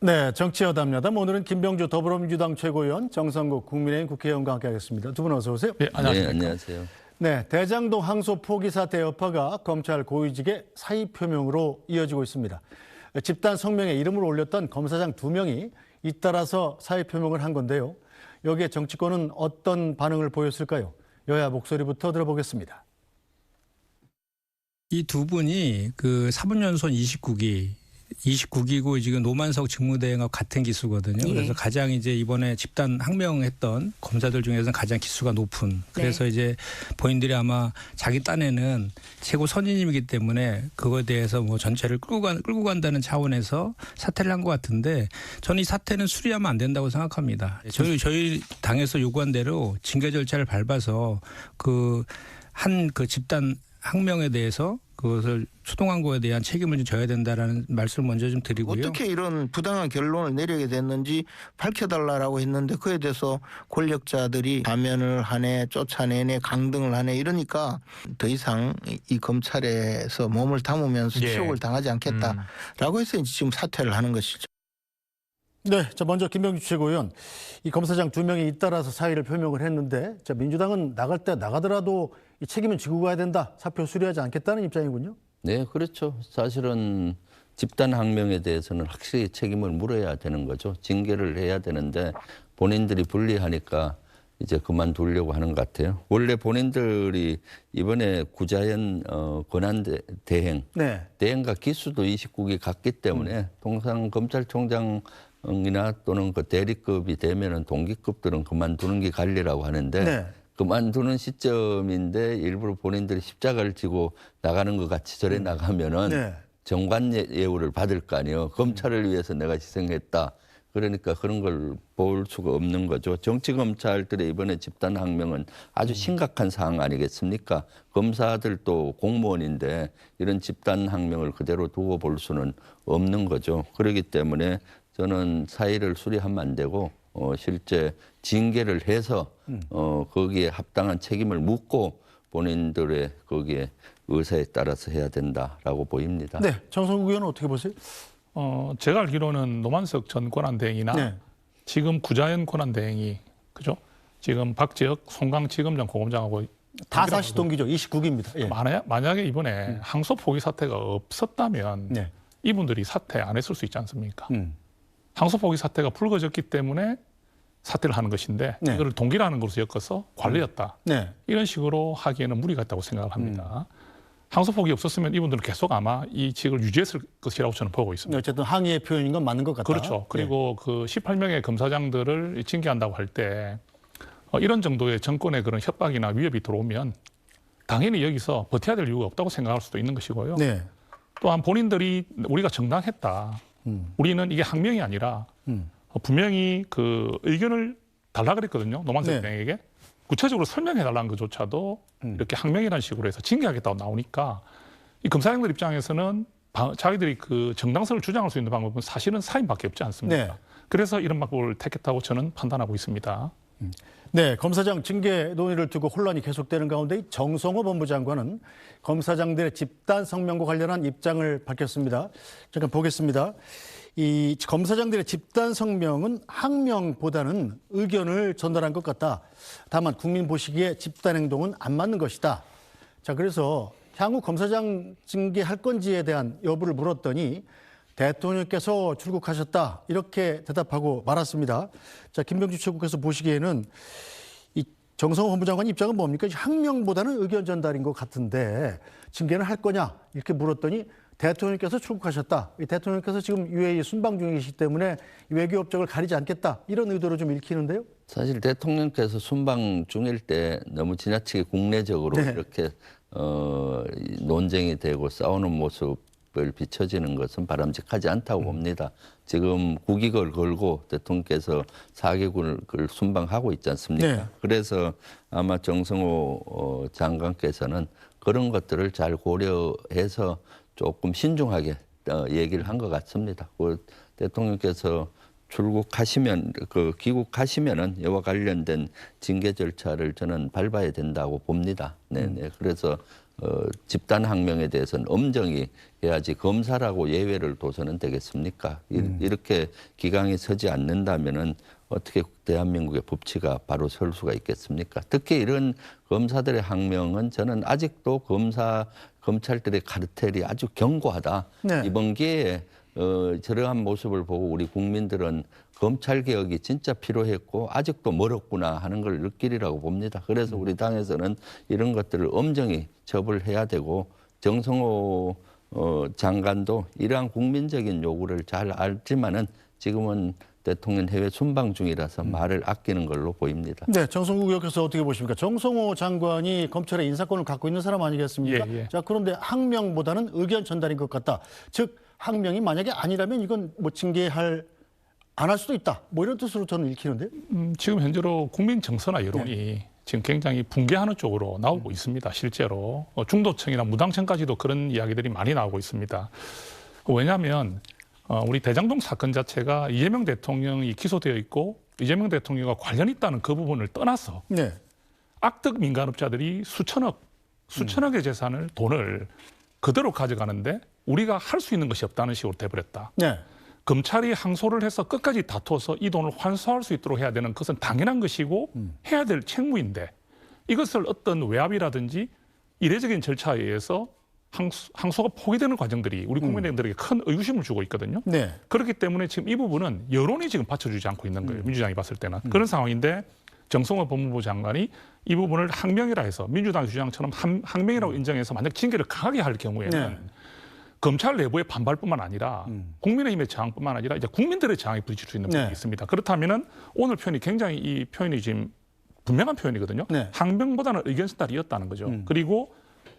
네, 정치여담야담. 오늘은 김병주 더불어민주당 최고위원, 정성국 국민의힘 국회의원과 함께하겠습니다. 두 분 어서 오세요. 네, 안녕하십니까. 네, 안녕하세요. 네, 대장동 항소 포기 사태 여파가 검찰 고위직의 사의 표명으로 이어지고 있습니다. 집단 성명에 이름을 올렸던 검사장 2명이 잇따라서 사의 표명을 한 건데요. 여기에 정치권은 어떤 반응을 보였을까요? 여야 목소리부터 들어보겠습니다. 이 두 분이 그 사법연수원 29기고 지금 노만석 직무대행하고 같은 기수거든요. 그래서 가장 이제 이번에 집단 항명했던 검사들 중에서는 가장 기수가 높은. 그래서 이제 본인들이 아마 자기 딴에는 최고 선임이기 때문에 그거에 대해서 뭐 전체를 끌고 간다는 차원에서 사퇴를 한 것 같은데 저는 이 사태는 수리하면 안 된다고 생각합니다. 저희 당에서 요구한 대로 징계 절차를 밟아서 그 집단 항명에 대해서 그것을 추동한 거에 대한 책임을 좀 져야 된다라는 말씀을 먼저 좀 드리고요. 어떻게 이런 부당한 결론을 내리게 됐는지 밝혀달라고 했는데 그에 대해서 권력자들이 사면을 하네, 쫓아내네, 강등을 하네 이러니까 더 이상 이 검찰에서 몸을 담으면서 치욕을 당하지 않겠다라고 해서 이제 지금 사퇴를 하는 것이죠. 네, 자 먼저 김병주 최고위원, 이 검사장 2명이 잇따라서 사의를 표명을 했는데, 자 민주당은 나갈 때 나가더라도 이 책임은 지고 가야 된다, 사표 수리하지 않겠다는 입장이군요. 네, 그렇죠. 사실은 집단 항명에 대해서는 확실히 책임을 물어야 되는 거죠. 징계를 해야 되는데 본인들이 불리하니까 이제 그만두려고 하는 것 같아요. 원래 본인들이 이번에 구자연 권한 대행, 대행과 기수도 29기 같기 때문에 통상 검찰총장이나 또는 그 대리급이 되면은 동기급들은 그만두는 게 관리라고 하는데 그만두는 시점인데 일부러 본인들이 십자가를 지고 나가는 것 같이 절에 나가면은 정관 예우를 받을 거 아니에요. 검찰을 위해서 내가 희생했다. 그러니까 그런 걸 볼 수가 없는 거죠. 정치검찰들의 이번에 집단 항명은 아주 심각한 사항 아니겠습니까? 검사들도 공무원인데 이런 집단 항명을 그대로 두고 볼 수는 없는 거죠. 그렇기 때문에 저는 사의를 수리하면 안 되고 실제 징계를 해서 거기에 합당한 책임을 묻고 본인들의 거기에 의사에 따라서 해야 된다라고 보입니다. 네, 정성국 의원은 어떻게 보세요? 제가 알기로는 노만석 전 권한대행이나 지금 구자연 권한대행이 그죠? 지금 박지혁 송강지검장 고검장하고 다 사시 동기죠. 29기입니다. 예. 만약에 이번에 항소 포기 사태가 없었다면 이분들이 사퇴 안 했을 수 있지 않습니까? 항소 포기 사태가 불거졌기 때문에 사퇴를 하는 것인데 이거를 동기라는 것으로 엮어서 관리였다. 이런 식으로 하기에는 무리가 있다고 생각을 합니다. 항소 포기 없었으면 이분들은 계속 아마 이 직을 유지했을 것이라고 저는 보고 있습니다. 어쨌든 항의의 표현인 건 맞는 것 같다. 그렇죠. 그리고 그 18명의 검사장들을 징계한다고 할 때 이런 정도의 정권의 그런 협박이나 위협이 들어오면 당연히 여기서 버텨야 될 이유가 없다고 생각할 수도 있는 것이고요. 또한 본인들이 우리가 정당했다. 우리는 이게 항명이 아니라 분명히 그 의견을 달라 그랬거든요. 노만석 대행에게. 구체적으로 설명해달라는 것조차도 이렇게 항명이라는 식으로 해서 징계하겠다고 나오니까 이 검사장들 입장에서는 자기들이 그 정당성을 주장할 수 있는 방법은 사실은 사임밖에 없지 않습니까? 그래서 이런 방법을 택했다고 저는 판단하고 있습니다. 네, 검사장 징계 논의를 두고 혼란이 계속되는 가운데 정성호 법무장관은 검사장들의 집단 성명과 관련한 입장을 밝혔습니다. 잠깐 보겠습니다. 이 검사장들의 집단 성명은 항명보다는 의견을 전달한 것 같다. 다만 국민 보시기에 집단 행동은 안 맞는 것이다. 자, 그래서 향후 검사장 징계할 건지에 대한 여부를 물었더니 대통령께서 출국하셨다. 이렇게 대답하고 말았습니다. 자, 김병주 최고께서 보시기에는 이 정성호 법무장관 입장은 뭡니까? 항명보다는 의견 전달인 것 같은데 징계는 할 거냐? 이렇게 물었더니 대통령께서 출국하셨다. 이 대통령께서 지금 UAE 순방 중이시기 때문에 외교 업적을 가리지 않겠다. 이런 의도로 좀 읽히는데요. 사실 대통령께서 순방 중일 때 너무 지나치게 국내적으로 이렇게 논쟁이 되고 싸우는 모습을 비춰지는 것은 바람직하지 않다고 봅니다. 지금 국익을 걸고 대통령께서 4개국을 순방하고 있지 않습니까? 그래서 아마 정성호 장관께서는 그런 것들을 잘 고려해서 조금 신중하게 얘기를 한 것 같습니다. 그 대통령께서 출국하시면 귀국하시면은 이와 관련된 징계 절차를 저는 밟아야 된다고 봅니다. 네네. 그래서 집단 항명에 대해서는 엄정히 해야지 검사라고 예외를 둬서는 되겠습니까? 이렇게 기강이 서지 않는다면은 어떻게 대한민국의 법치가 바로 설 수가 있겠습니까? 특히 이런 검사들의 항명은 저는 아직도 검찰들의 카르텔이 아주 견고하다. 네. 이번 기회에 저러한 모습을 보고 우리 국민들은 검찰 개혁이 진짜 필요했고 아직도 멀었구나 하는 걸 느끼리라고 봅니다. 그래서 우리 당에서는 이런 것들을 엄정히 처벌해야 되고 정성호 장관도 이러한 국민적인 요구를 잘 알지만은 지금은 대통령 해외 순방 중이라서 말을 아끼는 걸로 보입니다. 네, 정성국 의원께서 어떻게 보십니까? 정성호 장관이 검찰의 인사권을 갖고 있는 사람 아니겠습니까? 예, 예. 자, 그런데 항명보다는 의견 전달인 것 같다. 즉 항명이 만약에 아니라면 이건 뭐 징계할 안 할 수도 있다. 뭐 이런 뜻으로 저는 읽히는데요. 지금 현재로 국민 정서나 여론이 지금 굉장히 붕괴하는 쪽으로 나오고 있습니다. 실제로 중도층이나 무당층까지도 그런 이야기들이 많이 나오고 있습니다. 왜냐하면 우리 대장동 사건 자체가 이재명 대통령이 기소되어 있고 이재명 대통령과 관련이 있다는 그 부분을 떠나서 네. 악덕 민간업자들이 수천억의 재산을 돈을 그대로 가져가는데 우리가 할 수 있는 것이 없다는 식으로 돼버렸다. 네. 검찰이 항소를 해서 끝까지 다투어서 이 돈을 환수할 수 있도록 해야 되는 것은 당연한 것이고 해야 될 책무인데 이것을 어떤 외압이라든지 이례적인 절차에 의해서 항소가 포기되는 과정들이 우리 국민들에게 큰 의구심을 주고 있거든요. 네. 그렇기 때문에 지금 이 부분은 여론이 지금 받쳐주지 않고 있는 거예요. 민주당이 봤을 때는. 그런 상황인데 정성호 법무부 장관이 이 부분을 항명이라 해서 민주당 주장처럼 항명이라고 인정해서 만약 징계를 강하게 할 경우에는 네. 검찰 내부의 반발뿐만 아니라 국민의힘의 저항뿐만 아니라 이제 국민들의 저항이 부딪힐 수 있는 부분이 네. 있습니다. 그렇다면은 오늘 표현이 굉장히 이 표현이 지금 분명한 표현이거든요. 네. 항명보다는 의견 전달이었다는 거죠. 그리고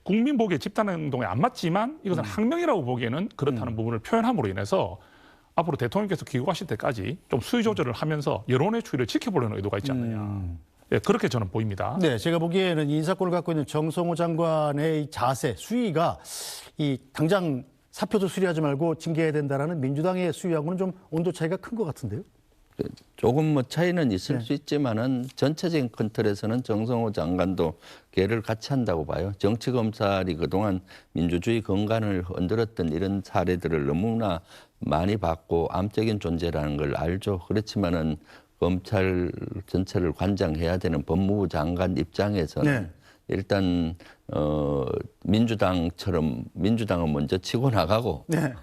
국민 보기에 집단 행동에 안 맞지만 이것은 항명이라고 보기에는 그렇다는 부분을 표현함으로 인해서 앞으로 대통령께서 귀국하실 때까지 좀 수위 조절을 하면서 여론의 추이를 지켜보려는 의도가 있지 않느냐. 예, 그렇게 저는 보입니다. 네, 제가 보기에는 인사권을 갖고 있는 정성호 장관의 이 자세, 수위가 이 당장 사표도 수리하지 말고 징계해야 된다라는 민주당의 수위하고는 좀 온도 차이가 큰 것 같은데요. 조금 뭐 차이는 있을 네. 수 있지만은 전체적인 컨트롤에서는 정성호 장관도 개를 같이 한다고 봐요. 정치 검찰이 그동안 민주주의 건강을 흔들었던 이런 사례들을 너무나 많이 봤고 암적인 존재라는 걸 알죠. 그렇지만은 검찰 전체를 관장해야 되는 법무부 장관 입장에서는 네. 일단 민주당은 먼저 치고 나가고 네.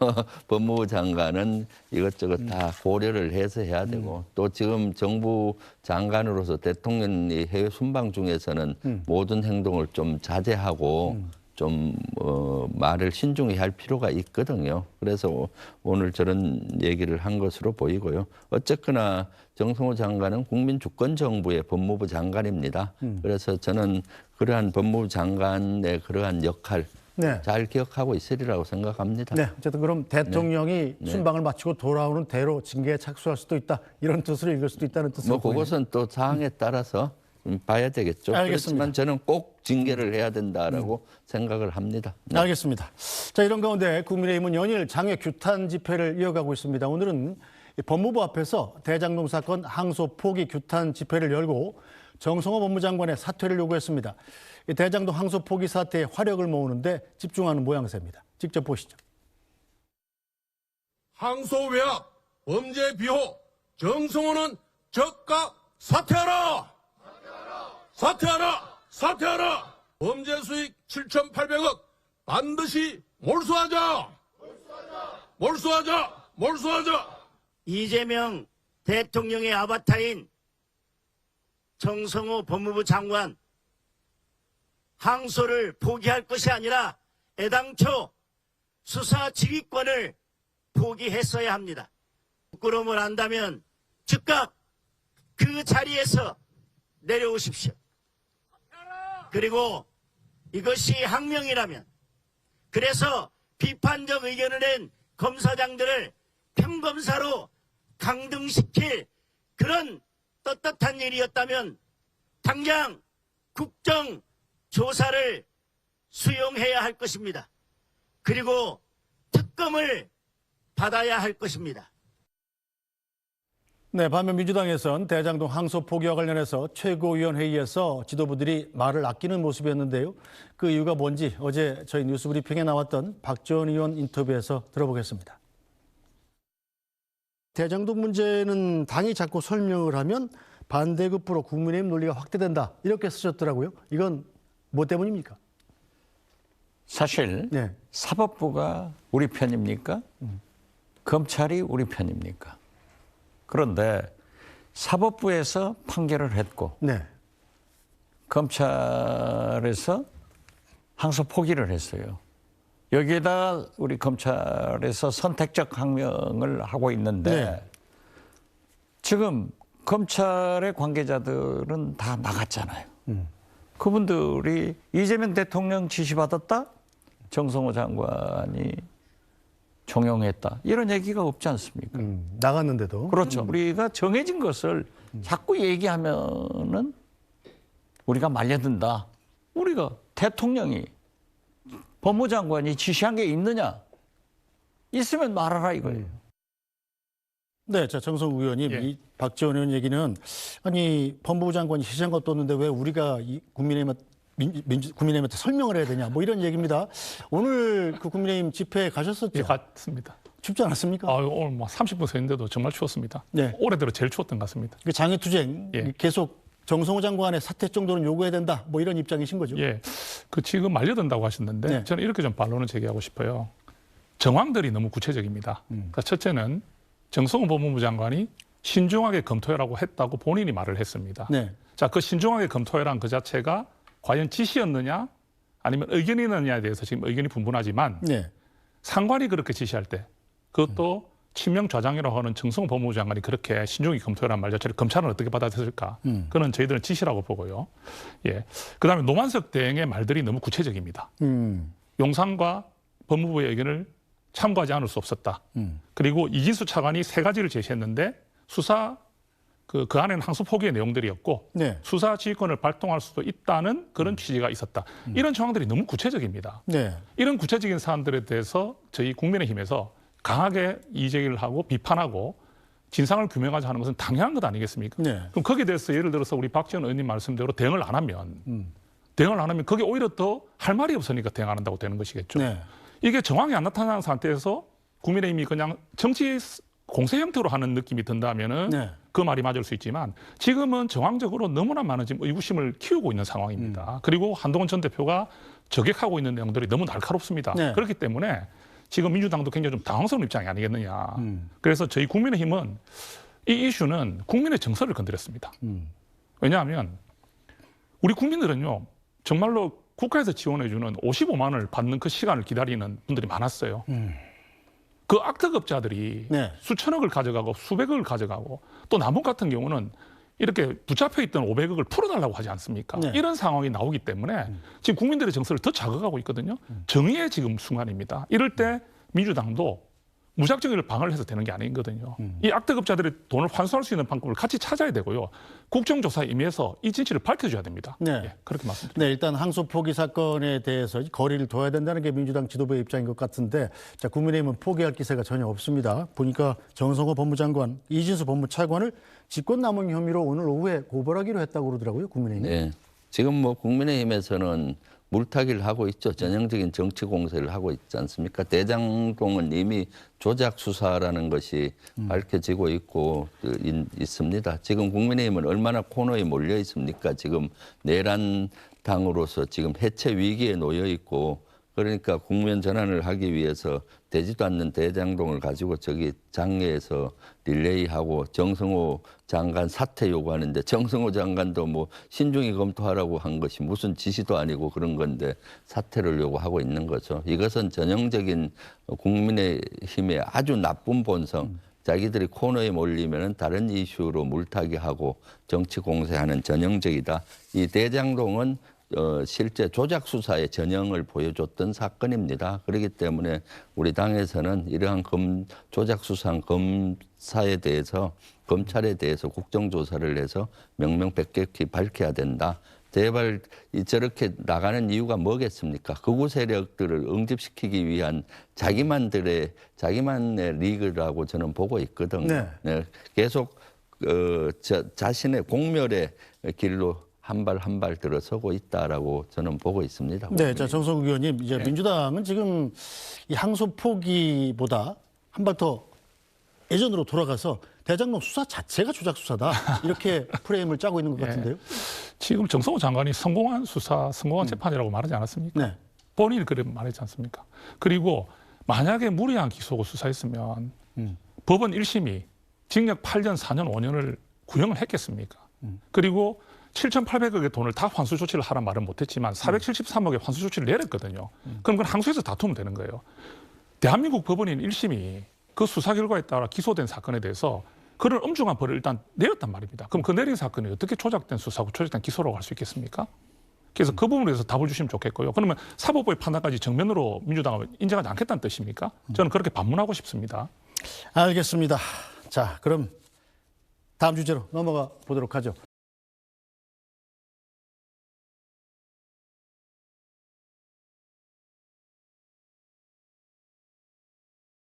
법무부 장관은 이것저것 다 고려를 해서 해야 되고 또 지금 정부 장관으로서 대통령이 해외 순방 중에서는 모든 행동을 좀 자제하고 좀 말을 신중히 할 필요가 있거든요. 그래서 오늘 저런 얘기를 한 것으로 보이고요. 어쨌거나 정성호 장관은 국민 주권 정부의 법무부 장관입니다. 그래서 저는 그러한 법무부 장관의 그러한 역할 네. 잘 기억하고 있으리라고 생각합니다. 네, 어쨌든 그럼 대통령이 네. 순방을 마치고 돌아오는 대로 징계에 착수할 수도 있다. 이런 뜻으로 읽을 수도 있다는 뜻으로 뭐 그것은 또 사항에 따라서 봐야 되겠죠. 알겠습니다. 그렇지만 저는 꼭 징계를 해야 된다라고 생각을 합니다. 네. 알겠습니다. 자, 이런 가운데 국민의힘은 연일 장외 규탄 집회를 이어가고 있습니다. 오늘은 법무부 앞에서 대장동 사건 항소 포기 규탄 집회를 열고 정성호 법무장관의 사퇴를 요구했습니다. 이 대장동 항소 포기 사태에 화력을 모으는데 집중하는 모양새입니다. 직접 보시죠. 항소 외압, 범죄 비호, 정성호는 즉각 사퇴하라! 사퇴하라! 사퇴하라! 범죄 수익 7,800억 반드시 몰수하자! 몰수하자! 몰수하자! 이재명 대통령의 아바타인 정성호 법무부 장관 항소를 포기할 것이 아니라 애당초 수사 지휘권을 포기했어야 합니다. 부끄러움을 안다면 즉각 그 자리에서 내려오십시오. 그리고 이것이 항명이라면 그래서 비판적 의견을 낸 검사장들을 평검사로 강등시킬 그런 떳떳한 일이었다면 당장 국정조사를 수용해야 할 것입니다. 그리고 특검을 받아야 할 것입니다. 네, 반면 민주당에선 대장동 항소 포기와 관련해서 최고위원회의에서 지도부들이 말을 아끼는 모습이었는데요. 그 이유가 뭔지 어제 저희 뉴스브리핑에 나왔던 박지원 의원 인터뷰에서 들어보겠습니다. 대장동 문제는 당이 자꾸 설명을 하면 반대급부로 국민의힘 논리가 확대된다. 이렇게 쓰셨더라고요. 이건 뭐 때문입니까? 사실 네. 사법부가 우리 편입니까? 검찰이 우리 편입니까? 그런데 사법부에서 판결을 했고 네. 검찰에서 항소 포기를 했어요. 여기에다 우리 검찰에서 선택적 항명을 하고 있는데 네. 지금 검찰의 관계자들은 다 나갔잖아요. 그분들이 이재명 대통령 지시받았다? 정성호 장관이 종용했다. 이런 얘기가 없지 않습니까? 나갔는데도. 그렇죠. 우리가 정해진 것을 자꾸 얘기하면은 우리가 말려든다. 우리가 대통령이 법무장관이 지시한 게 있느냐? 있으면 말하라 이거예요. 네, 자 정성우 의원님, 예. 이 박지원 의원 얘기는 아니 법무부 장관이 시시한 것도 없는데 왜 우리가 이 국민의힘한테 설명을 해야 되냐? 뭐 이런 얘기입니다. 오늘 그 국민의힘 집회에 가셨었죠? 예, 같습니다. 춥지 않았습니까? 오늘 뭐 30분 서 있는데도 정말 추웠습니다. 네. 올해 들어 제일 추웠던 것 같습니다. 그 장애투쟁 예. 계속 정성호 장관의 사퇴 정도는 요구해야 된다. 뭐 이런 입장이신 거죠? 예, 그 지금 말려든다고 하셨는데 네. 저는 이렇게 좀 반론을 제기하고 싶어요. 정황들이 너무 구체적입니다. 그러니까 첫째는 정성호 법무부 장관이 신중하게 검토해라고 했다고 본인이 말을 했습니다. 네. 자, 그 신중하게 검토해란 그 자체가 과연 지시였느냐 아니면 의견이었느냐에 대해서 지금 의견이 분분하지만 네. 상관이 그렇게 지시할 때 그것도 친명 좌장이라고 하는 정성호 법무부 장관이 그렇게 신중히 검토해란 말 자체를 검찰은 어떻게 받아들일까? 그건 저희들은 지시라고 보고요. 예. 그다음에 노만석 대행의 말들이 너무 구체적입니다. 용산과 법무부의 의견을 참고하지 않을 수 없었다. 그리고 이진수 차관이 3가지를 제시했는데 수사 그 안에는 항소 포기의 내용들이었고 네. 수사 지휘권을 발동할 수도 있다는 그런 취지가 있었다. 이런 정황들이 너무 구체적입니다. 네. 이런 구체적인 사안들에 대해서 저희 국민의힘에서 강하게 이제기를 하고 비판하고 진상을 규명하자 하는 것은 당연한 것 아니겠습니까? 네. 그럼 거기에 대해서 예를 들어서 우리 박지원 의원님 말씀대로 대응을 안 하면 그게 오히려 더 할 말이 없으니까 대응 안 한다고 되는 것이겠죠. 네. 이게 정황이 안 나타나는 상태에서 국민의힘이 그냥 정치 공세 형태로 하는 느낌이 든다면은 네. 그 말이 맞을 수 있지만 지금은 정황적으로 너무나 많은 지금 의구심을 키우고 있는 상황입니다. 그리고 한동훈 전 대표가 저격하고 있는 내용들이 너무 날카롭습니다. 네. 그렇기 때문에 지금 민주당도 굉장히 좀 당황스러운 입장이 아니겠느냐. 그래서 저희 국민의힘은 이 이슈는 국민의 정서를 건드렸습니다. 왜냐하면 우리 국민들은요 정말로 국가에서 지원해주는 55만 원을 받는 그 시간을 기다리는 분들이 많았어요. 그 악덕업자들이 네. 수천억을 가져가고 수백억을 가져가고 또 남원 같은 경우는 이렇게 붙잡혀 있던 500억을 풀어달라고 하지 않습니까? 네. 이런 상황이 나오기 때문에 지금 국민들의 정서를 더 자극하고 있거든요. 정의의 지금 순간입니다. 이럴 때 민주당도 무작정을 방어를 해서 되는 게 아니거든요. 이 악덕업자들의 돈을 환수할 수 있는 방법을 같이 찾아야 되고요. 국정조사에 임해서 이 진실을 밝혀줘야 됩니다. 네. 예, 그렇게 말씀드립니다. 네, 일단 항소 포기 사건에 대해서 거리를 둬야 된다는 게 민주당 지도부의 입장인 것 같은데, 자 국민의힘은 포기할 기세가 전혀 없습니다. 보니까 정성호 법무장관, 이진수 법무차관을 직권남용 혐의로 오늘 오후에 고발하기로 했다고 그러더라고요, 국민의힘이. 네. 지금 뭐 국민의힘에서는 물타기를 하고 있죠. 전형적인 정치 공세를 하고 있지 않습니까? 대장동은 이미 조작 수사라는 것이 밝혀지고 있고 있습니다. 지금 국민의힘은 얼마나 코너에 몰려 있습니까? 지금 내란 당으로서 지금 해체 위기에 놓여 있고 그러니까 국면 전환을 하기 위해서 되지도 않는 대장동을 가지고 저기 장례에서 릴레이하고 정성호 장관 사퇴 요구하는데 정성호 장관도 뭐 신중히 검토하라고 한 것이 무슨 지시도 아니고 그런 건데 사퇴를 요구하고 있는 거죠. 이것은 전형적인 국민의힘의 아주 나쁜 본성. 자기들이 코너에 몰리면 다른 이슈로 물타기하고 정치 공세하는 전형적이다. 이 대장동은 실제 조작 수사의 전형을 보여줬던 사건입니다. 그렇기 때문에 우리 당에서는 이러한 조작 수사한 검사에 대해서 검찰에 대해서 국정조사를 해서 명명백백히 밝혀야 된다. 제발 저렇게 나가는 이유가 뭐겠습니까? 극우 세력들을 응집시키기 위한 자기만의 리그라고 저는 보고 있거든요. 네. 네, 계속 자신의 공멸의 길로 한 발 한 발 들어서고 있다라고 저는 보고 있습니다. 네, 자 정성국 의원님, 이제 민주당은 지금 이 항소 포기보다 한 발 더 예전으로 돌아가서 대장동 수사 자체가 조작 수사다 이렇게 프레임을 짜고 있는 것 같은데요. 지금 정성호 장관이 성공한 수사, 성공한 재판이라고 말하지 않았습니까? 네. 본인이 그렇게 말했지 않습니까? 그리고 만약에 무리한 기소고 수사했으면 법원 1심이 징역 8년, 4년, 5년을 구형을 했겠습니까? 그리고 7,800억의 돈을 다 환수 조치를 하란 말은 못했지만 473억의 환수 조치를 내렸거든요. 그럼 그건 항소에서 다투면 되는 거예요. 대한민국 법원인 1심이 그 수사 결과에 따라 기소된 사건에 대해서 그런 엄중한 벌을 일단 내렸단 말입니다. 그럼 그 내린 사건이 어떻게 조작된 수사고 조작된 기소라고 할 수 있겠습니까? 그래서 그 부분에 대해서 답을 주시면 좋겠고요. 그러면 사법부의 판단까지 정면으로 민주당은 인정하지 않겠다는 뜻입니까? 저는 그렇게 반문하고 싶습니다. 알겠습니다. 자, 그럼 다음 주제로 넘어가 보도록 하죠.